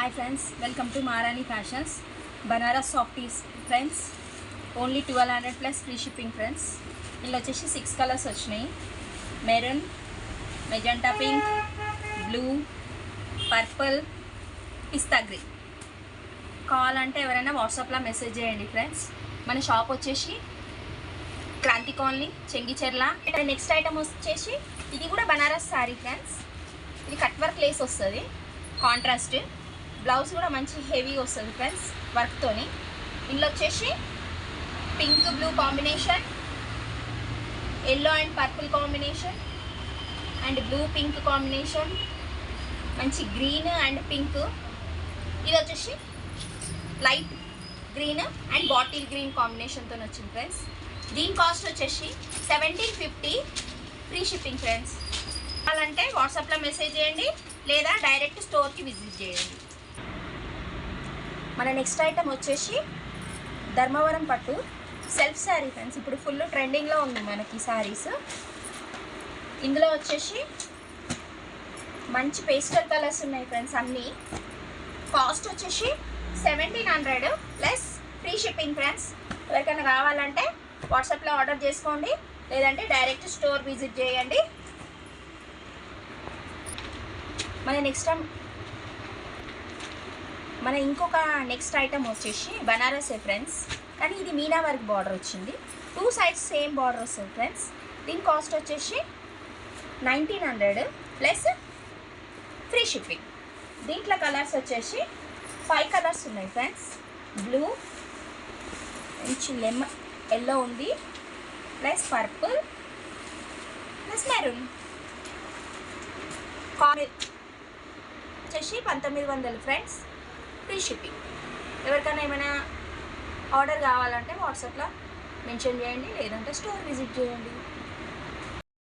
Hi friends, welcome to Maharani Fashions. Banaras softies friends. Only 1200 plus free shipping friends. ఇందులో వచ్చేసి 6 colours వచ్చినాయి. Maroon, magenta pink, blue, purple, pista green. కావాలంటే ఎవరైనా వాట్సాప్లో message చేయండి friends. మన షాప్ వచ్చేసి Kranti colony, Chengicherla. Next item వచ్చేసి ఇది కూడా బనారస్ సారీ ఫ్రెండ్స్. ఇది కట్ వర్క్ లేస్ వస్తుంది, కాంట్రాస్ట్. బ్లౌజ్ కూడా మంచి హెవీ వస్తుంది ఫ్రెండ్స్ వర్క్తోని. ఇందులో వచ్చేసి pink blue combination, yellow and purple combination, and blue pink combination, మంచి గ్రీన్ అండ్ పింక్. ఇది వచ్చేసి light green and bottle green కాంబినేషన్తో వచ్చింది ఫ్రెండ్స్. దీని కాస్ట్ వచ్చేసి 1750 ఫ్రీ షిప్పింగ్ ఫ్రెండ్స్. అలాంటే వాట్సాప్లో మెసేజ్ చేయండి లేదా డైరెక్ట్ స్టోర్కి విజిట్ చేయండి. మన నెక్స్ట్ ఐటమ్ వచ్చేసి ధర్మవరం పట్టు సెల్ఫ్ శారీ ఫ్రెండ్స్. ఇప్పుడు ఫుల్ ట్రెండింగ్లో ఉంది మనకి శారీస్. ఇందులో వచ్చేసి మంచి పేస్టల్ కలర్స్ ఉన్నాయి ఫ్రెండ్స్ అన్నీ. కాస్ట్ వచ్చేసి 1700 ప్లస్ ఫ్రీ షిప్పింగ్ ఫ్రెండ్స్. ఎవరికైనా కావాలంటే వాట్సాప్లో ఆర్డర్ చేసుకోండి లేదంటే డైరెక్ట్ స్టోర్ విజిట్ చేయండి. మన ఇంకొక నెక్స్ట్ ఐటమ్ వచ్చేసి బనారసే ఫ్రెండ్స్, కానీ ఇది మీనా వర్క్ బార్డర్ వచ్చింది. 2 సైడ్స్ సేమ్ బార్డర్ వస్తుంది ఫ్రెండ్స్. దీని కాస్ట్ వచ్చేసి 1900 ప్లస్ ఫ్రీ షిప్పింగ్. దీంట్లో కలర్స్ వచ్చేసి 5 కలర్స్ ఉన్నాయి ఫ్రెండ్స్. బ్లూ, మంచి ఎల్లో ఉంది, ప్లస్ పర్పుల్, ప్లస్ మెరూన్. వచ్చేసి 1900 ఫ్రెండ్స్, ఫ్రీ షిప్పింగ్. ఎవరికైనా ఏమైనా ఆర్డర్ కావాలంటే వాట్సాప్లో మెన్షన్ చేయండి లేదంటే స్టోర్ విజిట్ చేయండి.